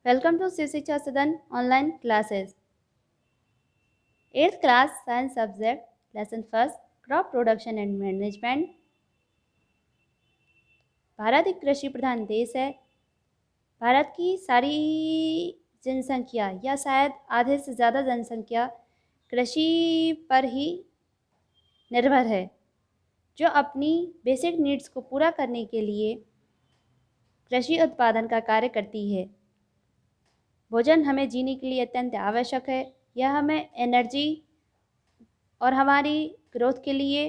Welcome to Shiv Shiksha Sadan online classes. 8th class science subject lesson first crop production and management. Bharat एक कृषि प्रधान देश है। भारत की सारी जनसंख्या या शायद आधे से ज़्यादा जनसंख्या कृषि पर ही निर्भर है, जो अपनी बेसिक नीड्स को पूरा करने के लिए कृषि उत्पादन का कार्य करती है। भोजन हमें जीने के लिए अत्यंत आवश्यक है। यह हमें एनर्जी और हमारी ग्रोथ के लिए,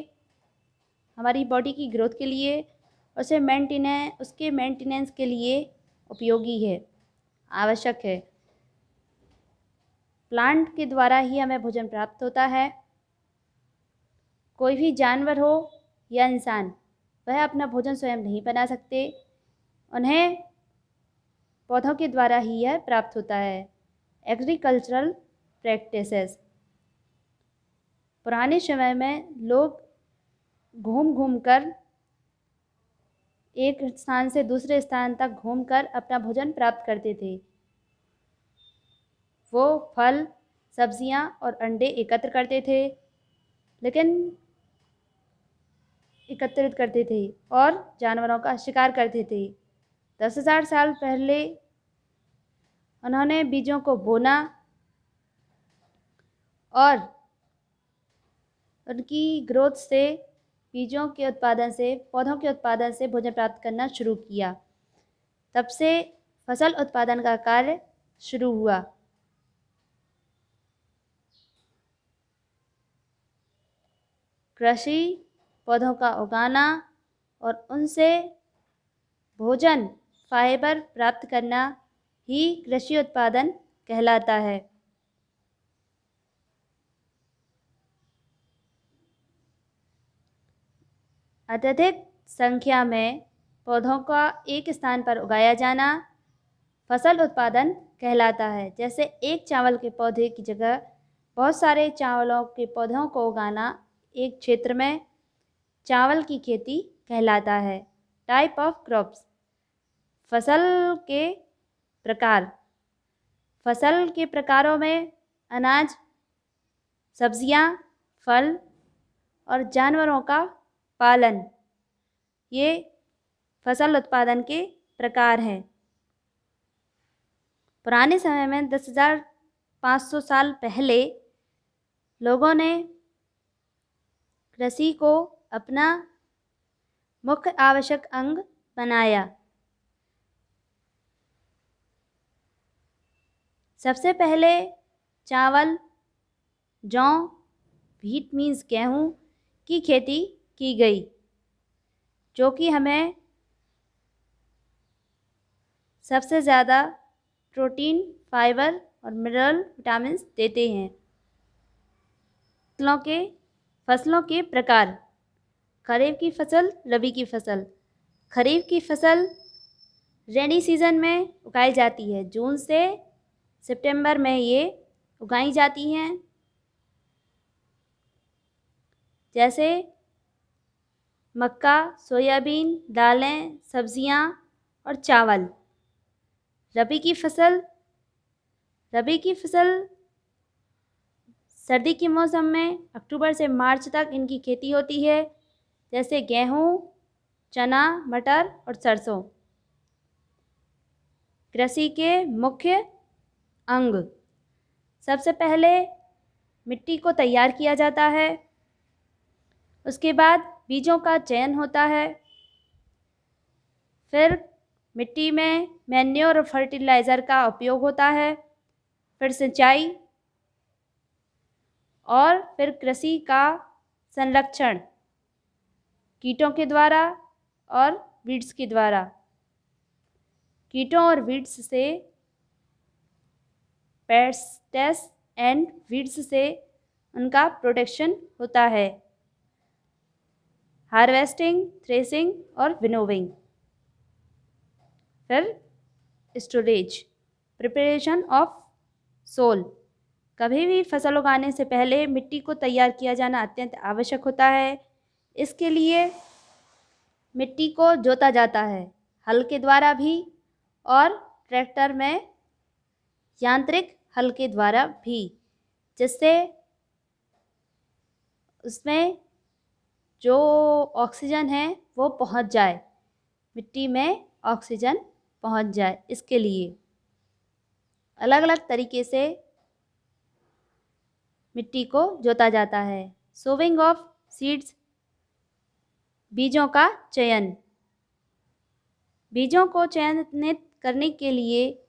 हमारी बॉडी की ग्रोथ के लिए, उसके मेंटेनेंस के लिए उपयोगी है, आवश्यक है। प्लांट के द्वारा ही हमें भोजन प्राप्त होता है। कोई भी जानवर हो या इंसान, वह अपना भोजन स्वयं नहीं बना सकते, उन्हें पौधों के द्वारा ही यह प्राप्त होता है। Agricultural practices. पुराने समय में लोग घूम घूम कर एक स्थान से दूसरे स्थान तक घूमकर अपना भोजन प्राप्त करते थे। वो फल, सब्जियां और अंडे एकत्रित करते थे और जानवरों का शिकार करते थे। 10,000 साल पहले उन्होंने बीजों को बोना और उनकी ग्रोथ से, बीजों के उत्पादन से, पौधों के उत्पादन से भोजन प्राप्त करना शुरू किया। तब से फसल उत्पादन का कार्य शुरू हुआ। कृषि, पौधों का उगाना और उनसे भोजन, फाइबर प्राप्त करना ही कृषि उत्पादन कहलाता है। अत्यधिक संख्या में पौधों का एक स्थान पर उगाया जाना फसल उत्पादन कहलाता है। जैसे एक चावल के पौधे की जगह बहुत सारे चावलों के पौधों को उगाना एक क्षेत्र में चावल की खेती कहलाता है। Type of crops. फसल के प्रकार। फसल के प्रकारों में अनाज, सब्जियां, फल और जानवरों का पालन, ये फसल उत्पादन के प्रकार हैं। पुराने समय में 10,500 साल पहले लोगों ने कृषि को अपना मुख्य आवश्यक अंग बनाया। सबसे पहले चावल, जौ, व्हीट मीन्स गेहूँ की खेती की गई, जो कि हमें सबसे ज़्यादा प्रोटीन, फाइबर और मिनरल विटामिन देते हैं। फसलों के प्रकार। खरीफ की फसल, रबी की फसल। खरीफ की फसल रेनी सीजन में उगाई जाती है। जून से सितंबर में ये उगाई जाती हैं। जैसे मक्का, सोयाबीन, दालें, सब्जियां और चावल। रबी की फसल सर्दी के मौसम में अक्टूबर से मार्च तक इनकी खेती होती है। जैसे गेहूँ, चना, मटर और सरसों। कृषि के मुख्य अंग। सबसे पहले मिट्टी को तैयार किया जाता है, उसके बाद बीजों का चयन होता है, फिर मिट्टी में मैन्योर और फर्टिलाइज़र का उपयोग होता है, फिर सिंचाई और फिर कृषि का संरक्षण कीटों के द्वारा और वीड्स के द्वारा। कीटों और वीड्स से, पेस्ट्स एंड वीड्स से उनका प्रोटेक्शन होता है। हार्वेस्टिंग, थ्रेसिंग और विनोविंग। फिर स्टोरेज, प्रिपरेशन ऑफ सोल। कभी भी फसल उगाने से पहले मिट्टी को तैयार किया जाना अत्यंत आवश्यक होता है। इसके लिए मिट्टी को जोता जाता है, हल के द्वारा भी और ट्रैक्टर में यांत्रिक हल के द्वारा भी, जिससे उसमें जो ऑक्सीजन है वो पहुंच जाए, मिट्टी में ऑक्सीजन पहुंच जाए। इसके लिए अलग अलग तरीके से मिट्टी को जोता जाता है। सोविंग ऑफ सीड्स, बीजों का चयन। बीजों को चयनित करने के लिए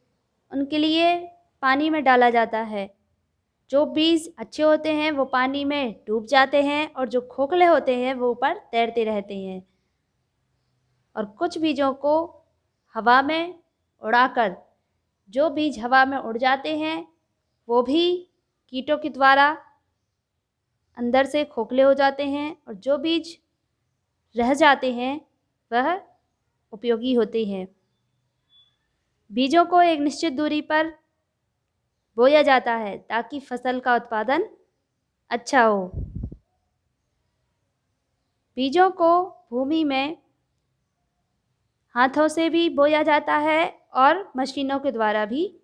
उनके लिए पानी में डाला जाता है। जो बीज अच्छे होते हैं वो पानी में डूब जाते हैं और जो खोखले होते हैं वो ऊपर तैरते रहते हैं। और कुछ बीजों को हवा में उड़ाकर, जो बीज हवा में उड़ जाते हैं वो भी कीटों के द्वारा अंदर से खोखले हो जाते हैं, और जो बीज रह जाते हैं वह उपयोगी होते हैं। बीजों को एक निश्चित दूरी पर बोया जाता है ताकि फसल का उत्पादन अच्छा हो। बीजों को भूमि में हाथों से भी बोया जाता है और मशीनों के द्वारा भी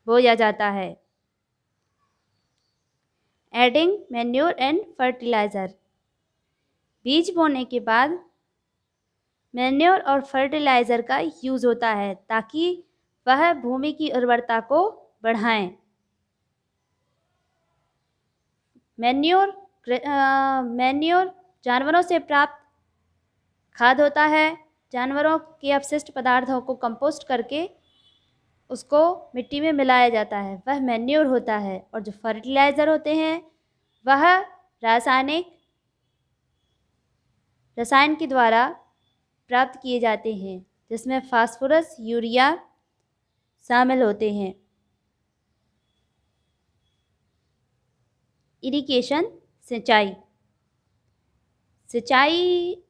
बोया जाता है। Adding manure and fertiliser. बीज बोने के बाद मैन्योर और फर्टिलाइज़र का यूज़ होता है ताकि वह भूमि की उर्वरता को बढ़ाएं। मैन्योर जानवरों से प्राप्त खाद होता है। जानवरों के अपशिष्ट पदार्थों को कंपोस्ट करके उसको मिट्टी में मिलाया जाता है, वह मैन्योर होता है। और जो फर्टिलाइज़र होते हैं वह रसायन के द्वारा प्राप्त किए जाते हैं, जिसमें फास्फोरस, यूरिया शामिल होते हैं। इरिगेशन, सिंचाई। सिंचाई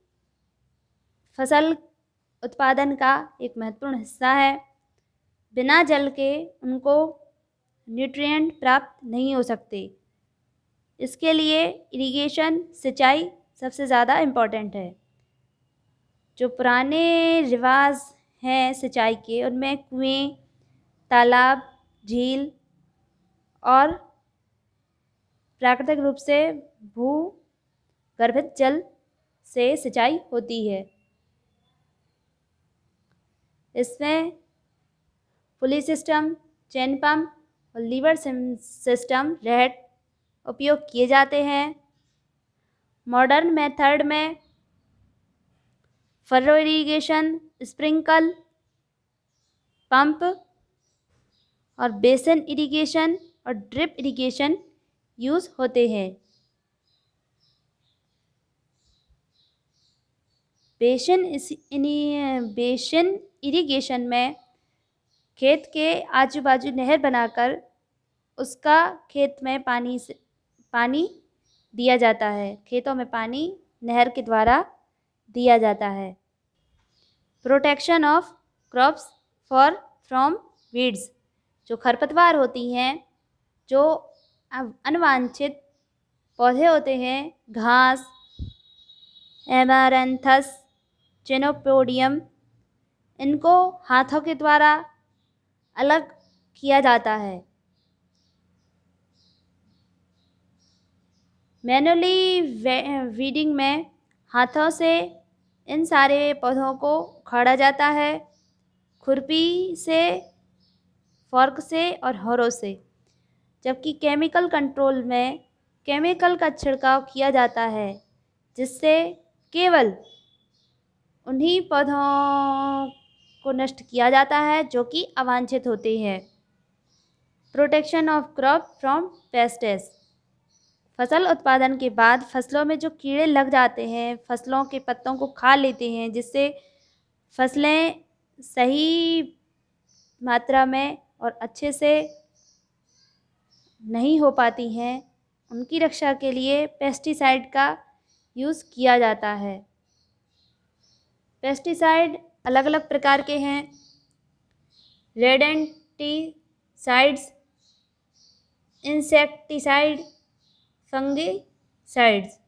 फसल उत्पादन का एक महत्वपूर्ण हिस्सा है। बिना जल के उनको न्यूट्रिएंट प्राप्त नहीं हो सकते। इसके लिए इरिगेशन, सिंचाई सबसे ज़्यादा इम्पोर्टेंट है। जो पुराने रिवाज हैं सिंचाई के, उनमें कुएं, तालाब, झील और प्राकृतिक रूप से भूगर्भित जल से सिंचाई होती है। इसमें पुली सिस्टम, चेन पंप और लीवर सिस्टम रेट उपयोग किए जाते हैं। मॉडर्न मेथड में फरो इरिगेशन, स्प्रिंकल पंप और बेसिन इरिगेशन और ड्रिप इरिगेशन यूज़ होते हैं। बेसिन इरिगेशन में खेत के आजू बाजू नहर बनाकर उसका खेत में पानी दिया जाता है। खेतों में पानी नहर के द्वारा दिया जाता है। Protection of crops from weeds. जो खरपतवार होती हैं, जो अनवांछित पौधे होते हैं, घास, एमारैंथस, चिनोपोडियम, इनको हाथों के द्वारा अलग किया जाता है। मैनुअली वीडिंग में हाथों से इन सारे पौधों को उखाड़ा जाता है, खुरपी से, फॉर्क से और हौरों से। जबकि केमिकल कंट्रोल में केमिकल का छिड़काव किया जाता है, जिससे केवल उन्हीं पौधों को नष्ट किया जाता है जो कि अवांछित होते हैं। Protection of crop from pests. फसल उत्पादन के बाद फसलों में जो कीड़े लग जाते हैं, फसलों के पत्तों को खा लेते हैं, जिससे फसलें सही मात्रा में और अच्छे से नहीं हो पाती हैं, उनकी रक्षा के लिए पेस्टिसाइड का यूज़ किया जाता है। पेस्टिसाइड अलग अलग प्रकार के हैं। Rodenticides, insecticide, fungicides,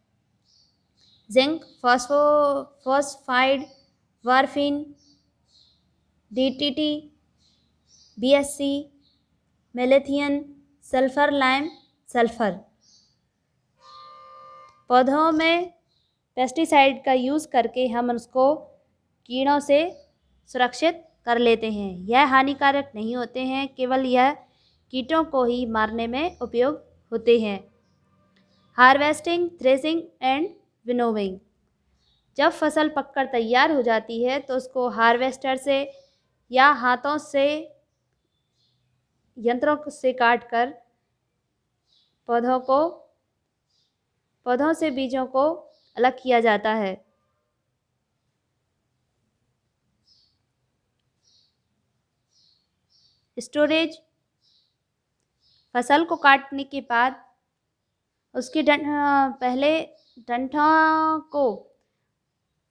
zinc phosphide, warfarin, DDT, BSC, malathion, sulphur, lime, sulphur. पौधों में पेस्टिसाइड का यूज़ करके हम उसको कीड़ों से सुरक्षित कर लेते हैं। यह हानिकारक नहीं होते हैं, केवल यह कीटों को ही मारने में उपयोग होते हैं। Harvesting, threshing and winnowing. जब फसल पककर तैयार हो जाती है तो उसको हार्वेस्टर से या हाथों से, यंत्रों से काट कर पौधों से बीजों को अलग किया जाता है। स्टोरेज। फसल को काटने के बाद उसके पहले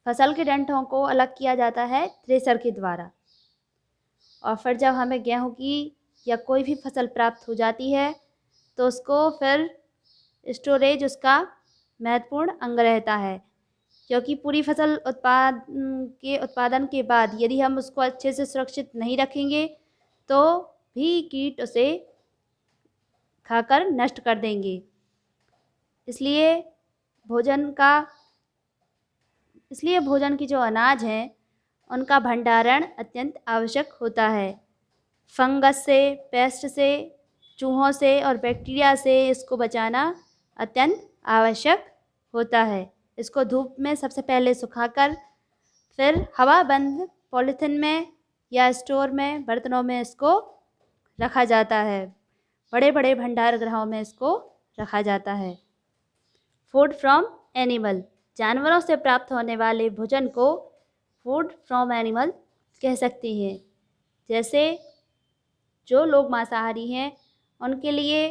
फसल के डंठलों को अलग किया जाता है थ्रेसर के द्वारा। और फिर जब हमें गेहूं की या कोई भी फसल प्राप्त हो जाती है तो उसको फिर स्टोरेज उसका महत्वपूर्ण अंग रहता है, क्योंकि पूरी फसल उत्पादन के बाद यदि हम उसको अच्छे से सुरक्षित नहीं रखेंगे तो भी कीट उसे खाकर नष्ट कर देंगे। इसलिए भोजन की जो अनाज हैं उनका भंडारण अत्यंत आवश्यक होता है। फंगस से, पेस्ट से, चूहों से और बैक्टीरिया से इसको बचाना अत्यंत आवश्यक होता है। इसको धूप में सबसे पहले सुखाकर फिर हवाबंद पॉलीथिन में या स्टोर में बर्तनों में इसको रखा जाता है। बड़े बड़े भंडार गृहों में इसको रखा जाता है। Food from animal. जानवरों से प्राप्त होने वाले भोजन को फूड फ्रॉम एनिमल कह सकते हैं। जैसे जो लोग मांसाहारी हैं उनके लिए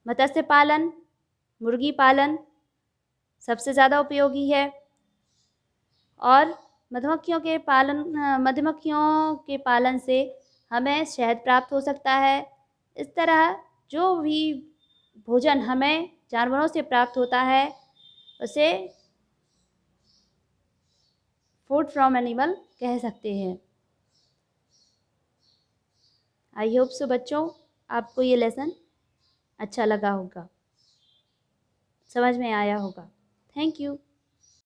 मत्स्य पालन, मुर्गी पालन सबसे ज़्यादा उपयोगी है। और मधुमक्खियों के पालन से हमें शहद प्राप्त हो सकता है। इस तरह जो भी भोजन हमें जानवरों से प्राप्त होता है उसे फूड फ्रॉम एनिमल कह सकते हैं। आई होप सो बच्चों, आपको ये लेसन अच्छा लगा होगा, समझ में आया होगा। Thank you.